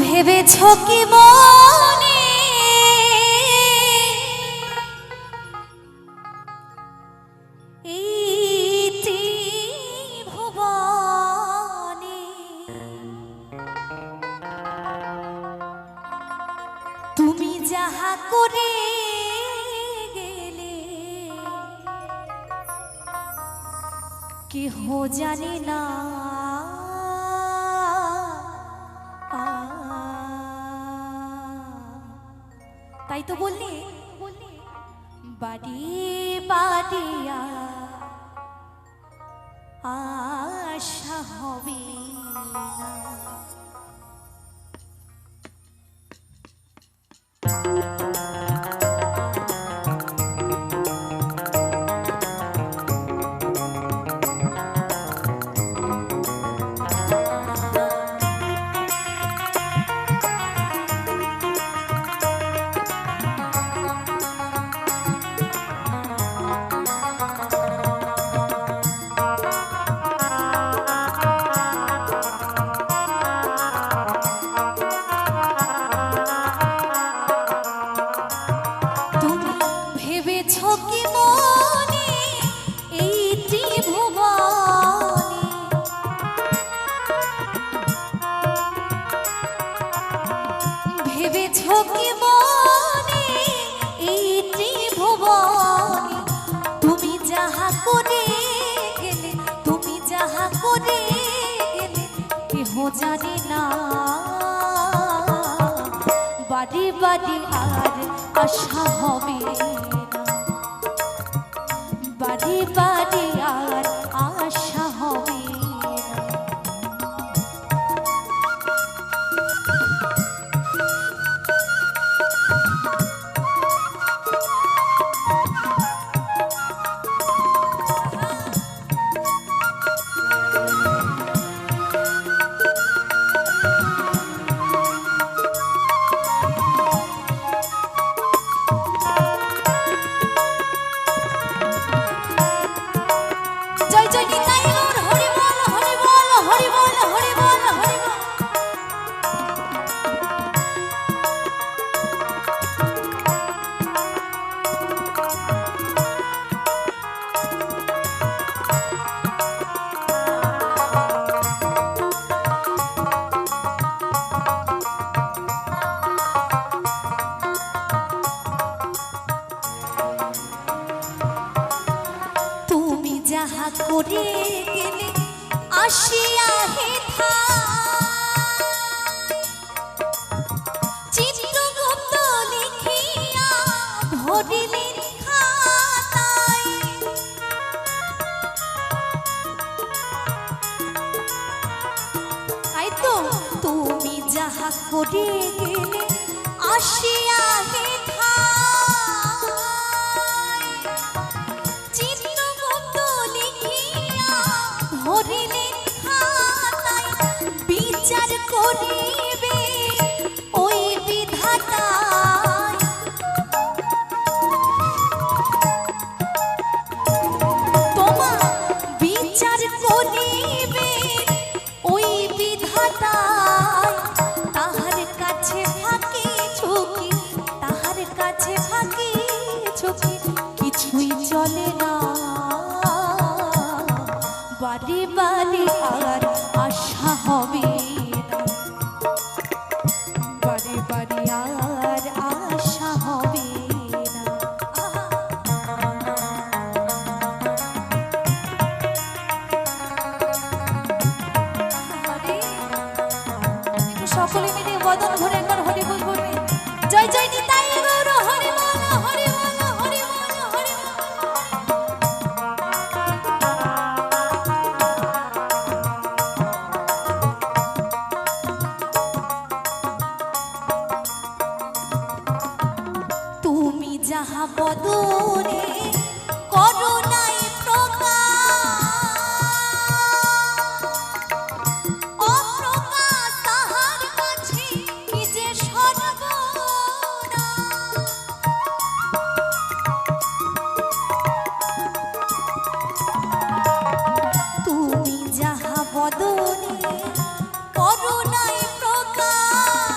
ভেবেছো কি মনে এইটি ভুবনে তুমি যাহা করে গেলে কেহ জানে না তাই তো বললে বাড়ি বাড়িয়া আশা হবে না। জানি না বাড়ি বাড়ি আর আশা হবে না, বাড়ি বাড়ি আর আশা হবে না। যাহা করে গেলে আসিয়া হেথা চিত্রগুপ্ত লিখিয়া ভরিলেন খাতায়। তাই তো তুমি যাহা করে গেলে আসিয়া হেথা বিচার করিবে ওই বিধাতায়। তোমার বিচার করিবে ওই বিধাতায়। তাহার কাছে ফাঁকি ঝুঁকি, তাহার কাছে ফাঁকি ঝুঁকি কিছুই চলে না, বাড়ি বাড়ি আর আশা হবে না, বাড়ি বাড়ি আর আশা হবে না। সকলে মিলে বদন ভরে একবার হরি বল বলবে, জয় জয় নিতাই গৌর হরি বল হরি বল হরি বল হরি বল। যাহা বদনে করুণায় অপ্রকাশ তাহার কাছে কি যে সর্বনা। তুমি যাহা বদনে করুণায় প্রকাশ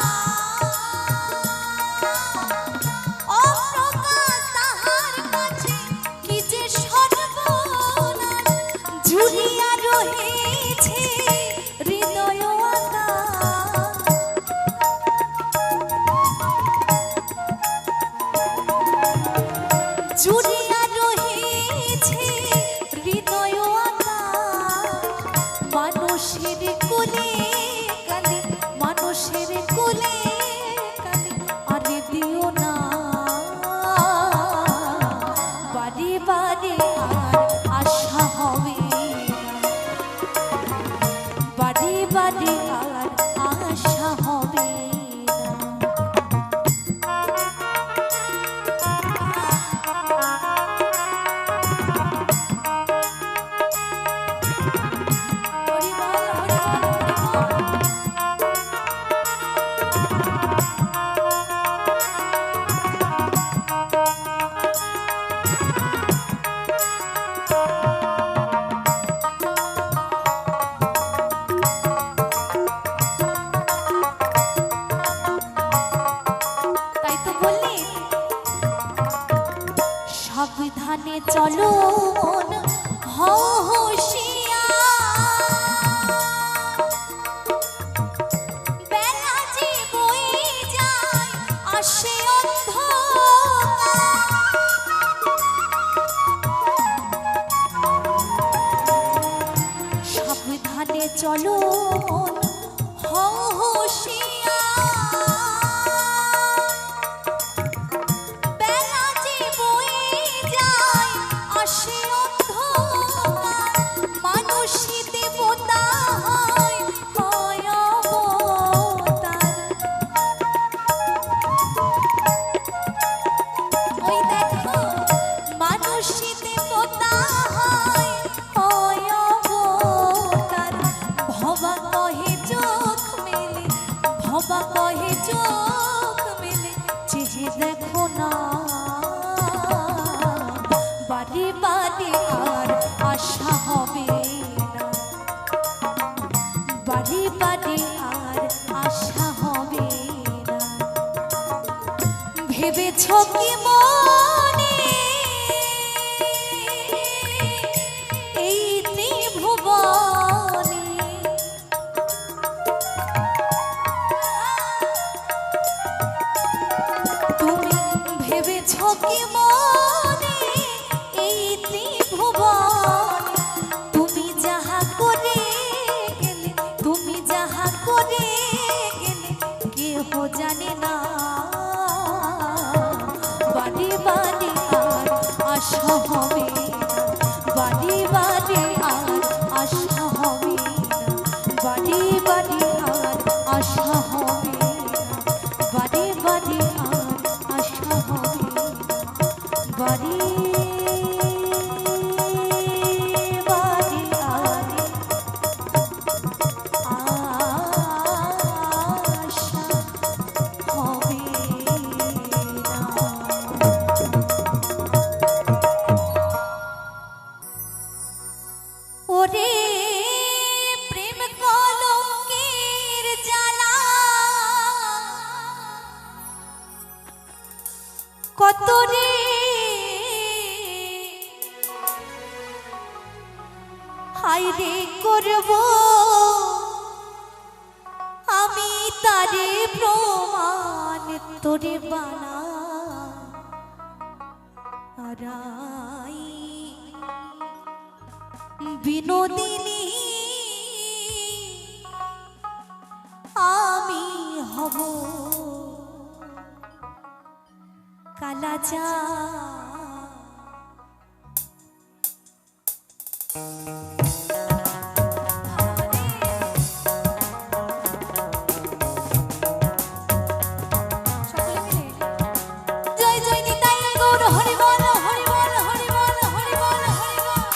আর আশা হবে সাবধানে চলো মন হও হুঁশিয়ার বেলা যে বয়ে যায় আসে অন্ধকার সাবধানে চলো মন হও হুঁশিয়ার কহে চোখ মেলে চেয়ে দেখো না বাড়ি বাড়ি আর আশা হবে না বাড়ি বাড়ি আর আশা হবে না ভেবেছ কি মনে এই ত্রিভুবনে কি মনে এই ত্রিভুবনে তুমি যাহা করে গেলে তুমি যাহা করে গেলে কেহ জানে না বাড়ি বাড়ি আর আশা হবে বাড়ি বাড়ি আর আশা হবে বাড়ি বাড়ি আর আশা হবে বাড়ি বাড়ি আর আশা হবে বাড়ি বাড়ি আর আশা হবে না ওরে প্রেম কলঙ্কের জ্বালা কত রে হায়রে করব আমি তারে প্রমাণ তোরে বানাই বিনোদিনী আমি হব কালাজা জয় জয় নিতাই গৌর হরি বল হরি বল হরি বল হরি বল হরি বল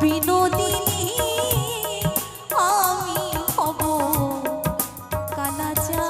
বিনোদিনী আমি হব কালাচা।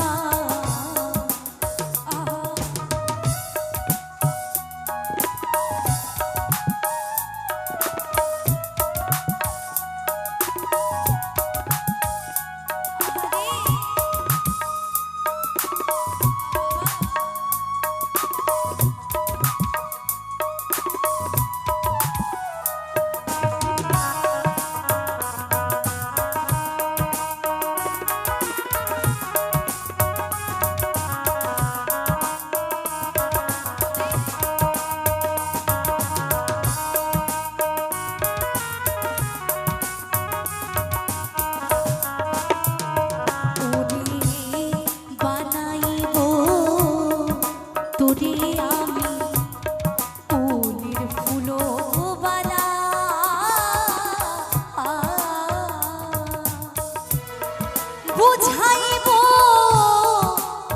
বুঝাইব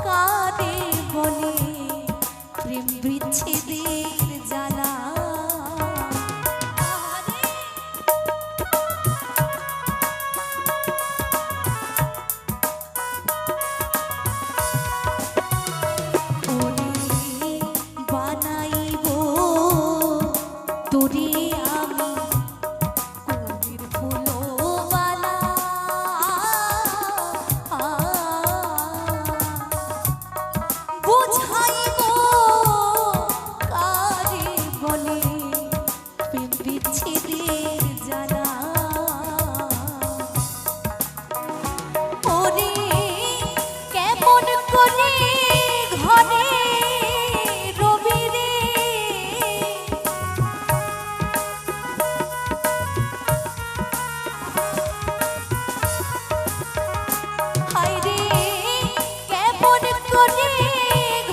কারে বলে প্রেম বিচ্ছেদের জ্বালা। বানাইব তোরে আমি কলির ফুলবালা। বুঝাইব কারে বলে প্রেম বিচ্ছেদের জ্বালা। ওরে কেমন করে ঘরে রবি রে, হায় রে কেমন করে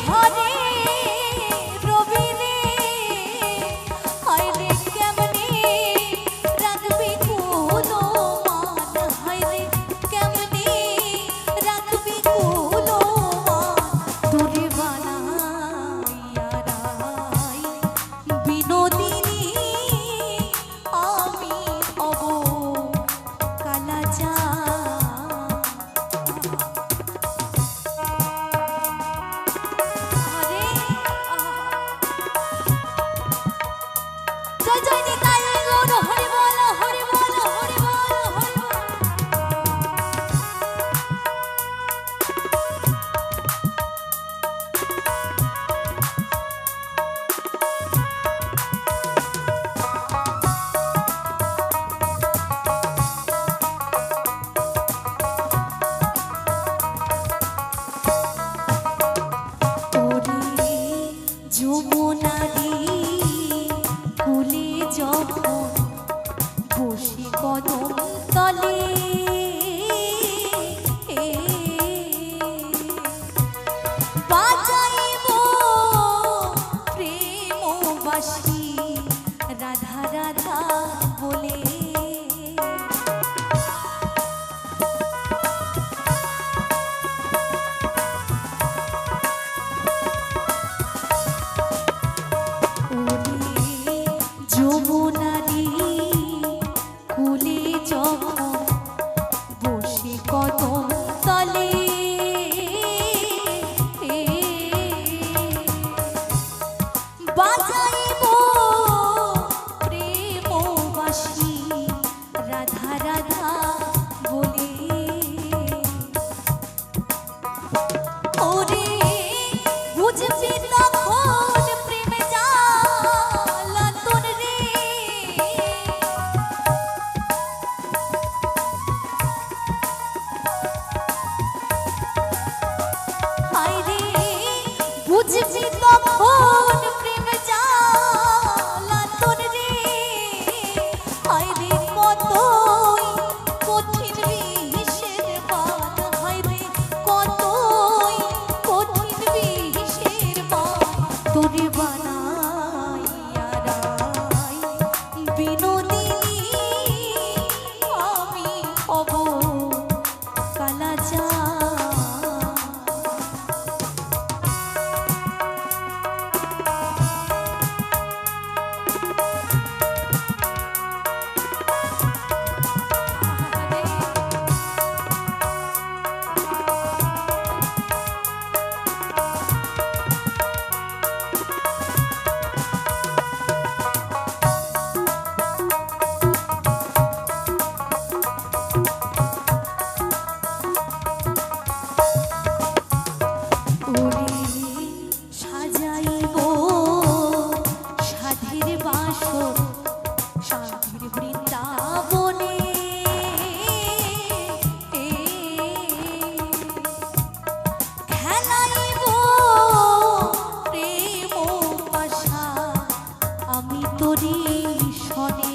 ঘরে রবি রে, হায় রে কেমনে রাখবি কুলো মান, হায় রে কেমনে রাখবি কুলো মান। তোরে বানাইয়া রাই বিনোদিনী আমি হব কালাচা। জয় জয় নিতাই গৌর হরি বল হরি বল হরি বল হরি বল। ওরে যমুনারি কুলে যখন বসি কদম তলে, বাজাইব প্রেমবাসী রাধা রাধা বলে। ওরে যমুনারি কুলে যখন বসে কদম তলে, বাজাইব প্রেমবাসী রাধা রাধা বলে। ওরে বুঝবি তখন প্রেমে জ্বালাতন রে, হায় রে বুঝবি তখন প্রেমে জ্বালাতন রে, হায় রে কতই কঠিন বিষের বান, হায় রে কতই কঠিন বিষের বান। তোরে বানাইয়া রাই বিনোদিনী আমি হব কালাচা। সাধের বাসর সাধের বৃন্দাবনে খেলাইব প্রেম পাশা আমি তোরি সনে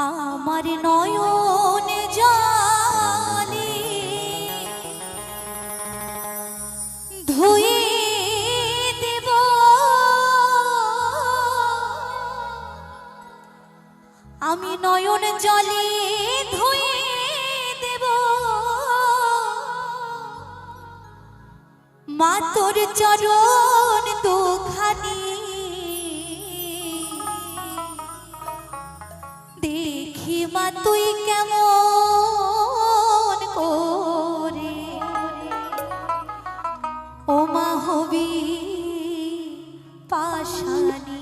আমার নয়ন জলে ধুয়ে দেব আমি নয়ন জলে ধুয়ে দেব মা তোর চরণ দুখানি দেখি মা তুই কেমন করে ও মা হবি পাশানি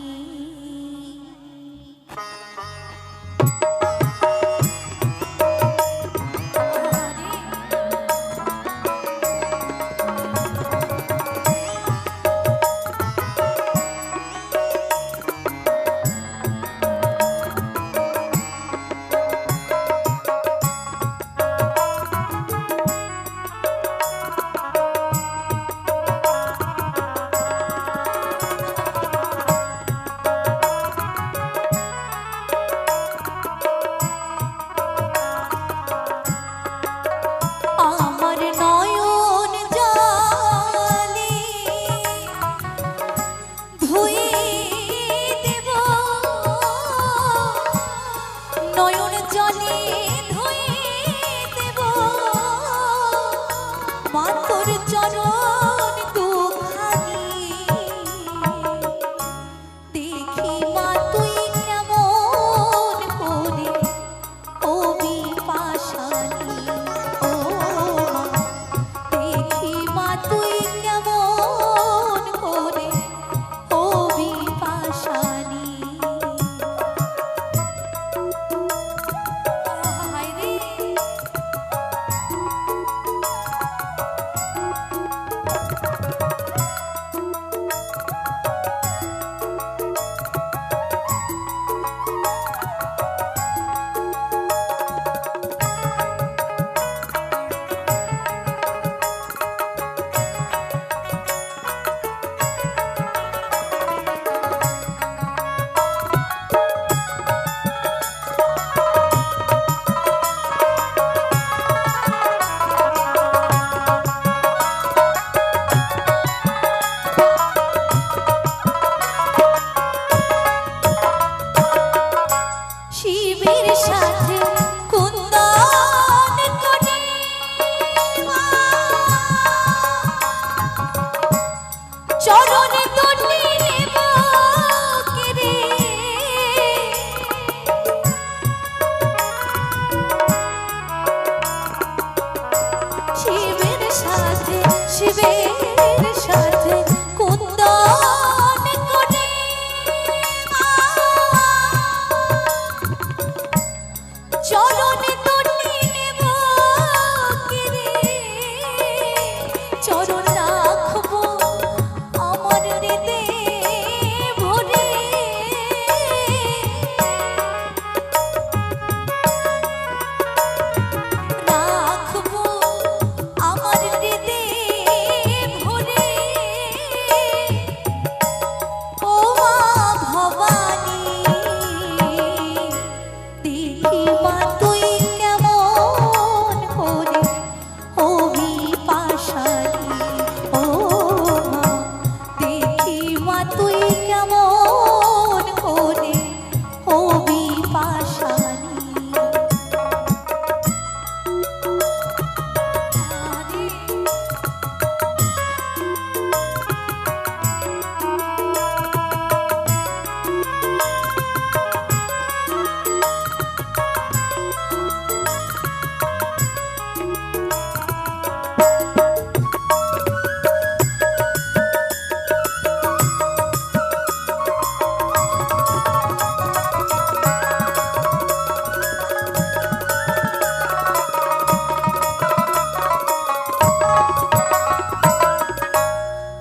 শিবের সাথে কুন্দন করে চরণে তুলি নেব গিরে চরণ রাখবো আমার হৃদয়ে ভরে রাখবো আমার হৃদয়ে ভরে ও মা ভবানী দেখি মা তুই কেমন করে হবি পাশানি ও মা দেখি মা তুই কেমন করে হবি পাশানি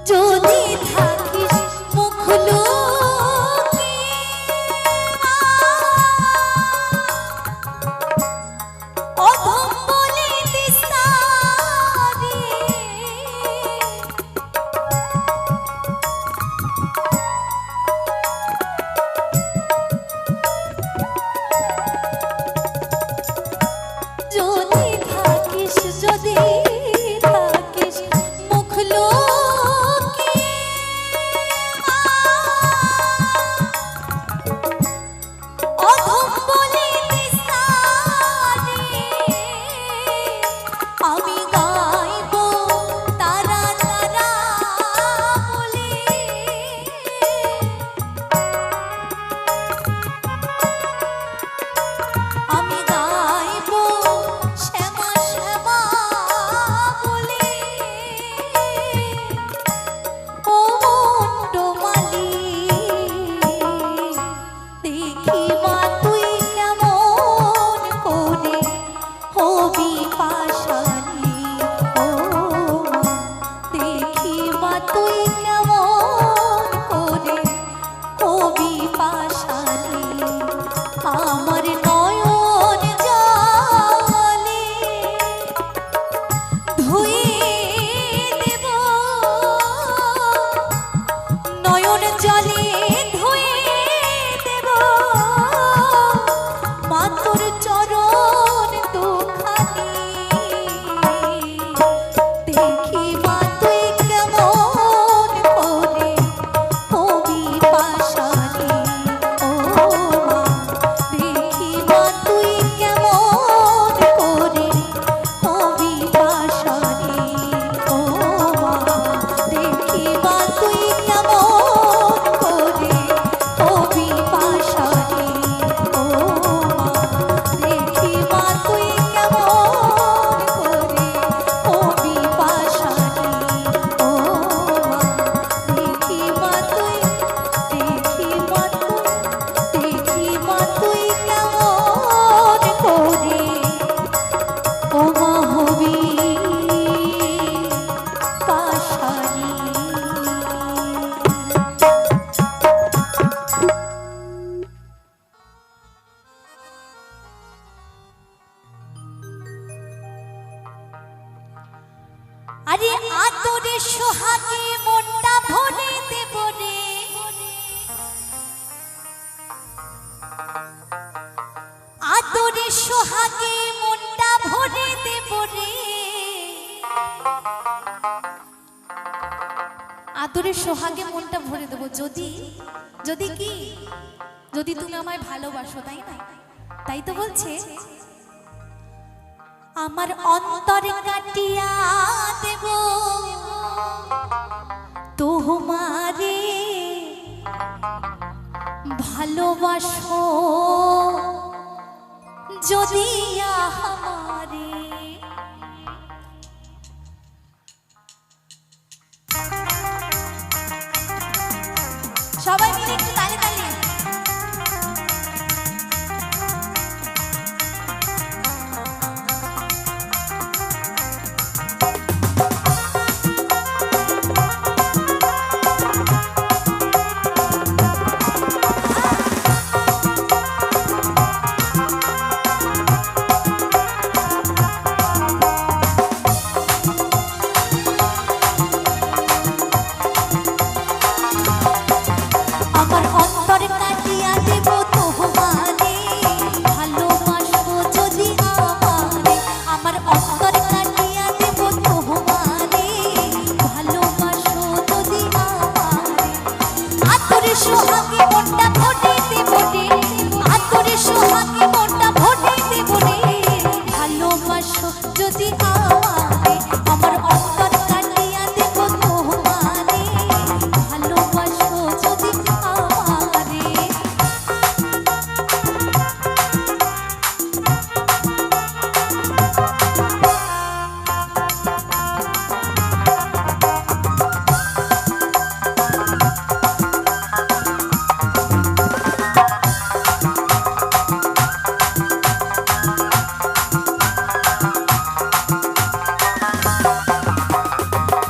যদি থাকিস মুখ লুকিয়ে অধম বলে দিস্তারে যদি থাকিস মুখ লুকিয়ে অধম বলে দিস্তারে আমি গাইবো তারা তারা বলে আমি গাইবো শ্যামা শ্যামা বলে ও মুন্ডমালি দেখি মা তুই কেমন করে হবি পাশানি ও মা দেখি মা তুই কেমন করে হবি পাশানি আমার নয়ন জলে ধুয়ে দেব নয়ন জলে ধুয়ে দেব মা তোর চরণ দুখানি দেখি মা তুই কেমন করে হবি পাশানি ও মা দেখি মা তুই কেমন করে হবি পাশানি ও মা দেখি মা তুই কেমন করে হবি পাশানি ও মা দেখি মা তুই কেমন করে হবি পাশানি ও মা দেখি মা তুই দেখি মা তুই কেমন করে ও মা হবি পাশানি আরে আদরে সোহাগে মনটা ভরে দেব রে আদরে সোহাগে মনটা ভরে দেব রে আদরে সোহাগে মনটা ভরে দেব যদি যদি কি যদি তুমি আমায় ভালোবাসো তাই না তাই তো বলছে আমার অন্তরে কাটিয়া দেব তোমারে ভালোবাসো যদি আমারে সোহাগে মনটা ভরে দেব রে, আতরে সোহাগে মনটা ভরে দেব রে। ভালোবাসো যদি আমারে, আমার অন্তর কাটিয়া দেব তোমারে। ভালোবাসো যদি আমারে।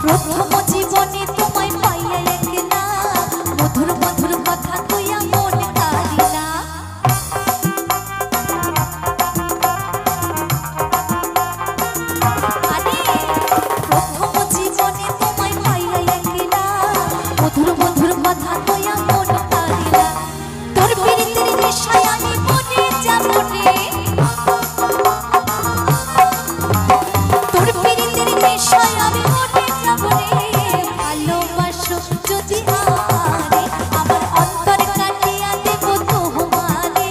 প্রথম জীবনে তোমায় পাইয়া একলা, মধুর মধুর কথা কইয়া মন কারিলা। আরে প্রথম জীবনে তোমায় পাইয়া একলা, মধুর মধুর কথা কইয়া মন কারিলা। তোর প্রীতির নেশায় আমি মরে যাব রে, তোর প্রীতির নেশায় আমি মরে যাব রে। ভালোবাসো যদি আমারে, আমার অন্তর কাটিয়া দেব তোমারে।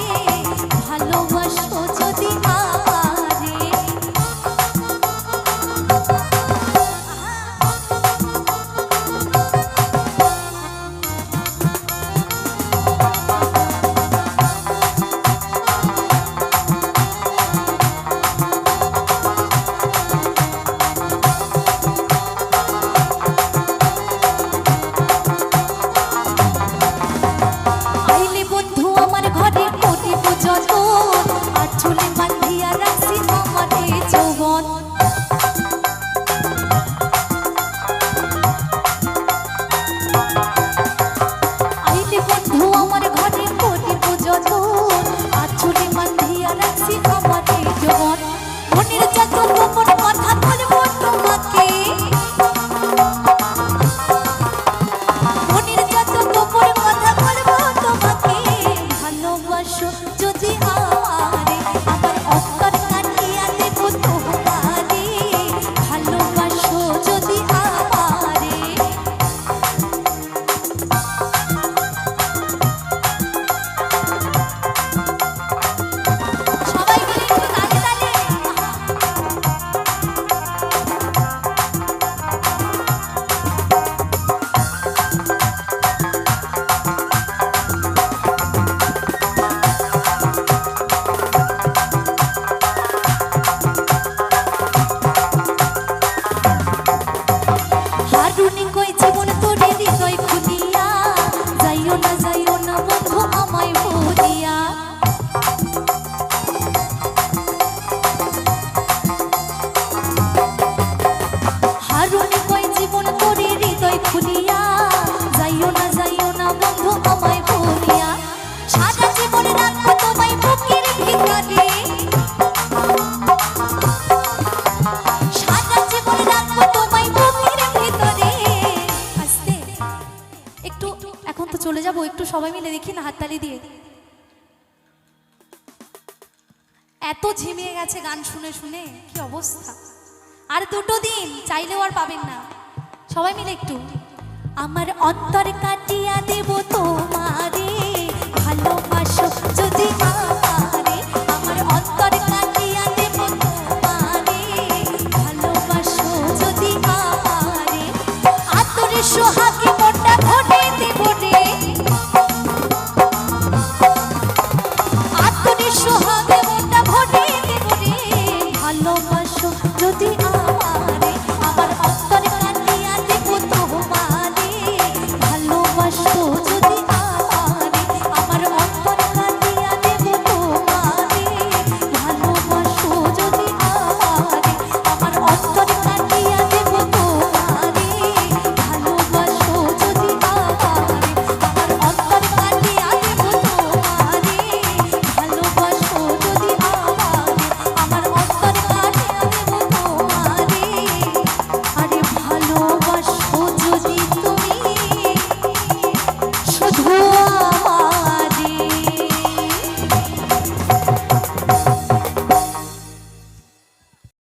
ভালোবাসো যদি আমারে। আইলে বন্ধু আমার ঘরে করিব যতন, আর চুলে বাঁধিয়া রাখছি আমারে যৌবন। আইলে বন্ধু আমার ঘরে করিব যতন, আর চুলে বাঁধিয়া রাখছি আমারে যৌবন। মনের যত গোপন কথা বলবো তোমাকে, মনের যত গোপন কথা বলবো তোমাকে। ভালোবাসো যদি আমারে, আমার অন্তর কাটিয়া দেব তোমারে। ভালোবাসো যদি আমারে। সবাই মিলে একটু তালে তালে। হারুনি কই জীবন তোরে হৃদয় খুলিয়া, যাইও না বন্ধু আমায় ভুলিয়া। হারুনি কই জীবন তোরে হৃদয় খুলিয়া, যাইও না বন্ধু আমায় ভুলিয়া। সারা জীবন রাখবো তোমায় বুকের ভিতরে, সারা জীবন রাখবো তোমায় বুকের ভিতরে। আস্তে একটু, এখন তো চলে যাবো, একটু সবাই মিলে দেখি না হাততালি দিয়ে। এত ঝিমিয়ে গেছে গান শুনে শুনে, কি অবস্থা। আর দুটো দিন চাইলেও আর পাবেন না। সবাই মিলে একটু। আমার অন্তর কাটিয়া দেব তোমার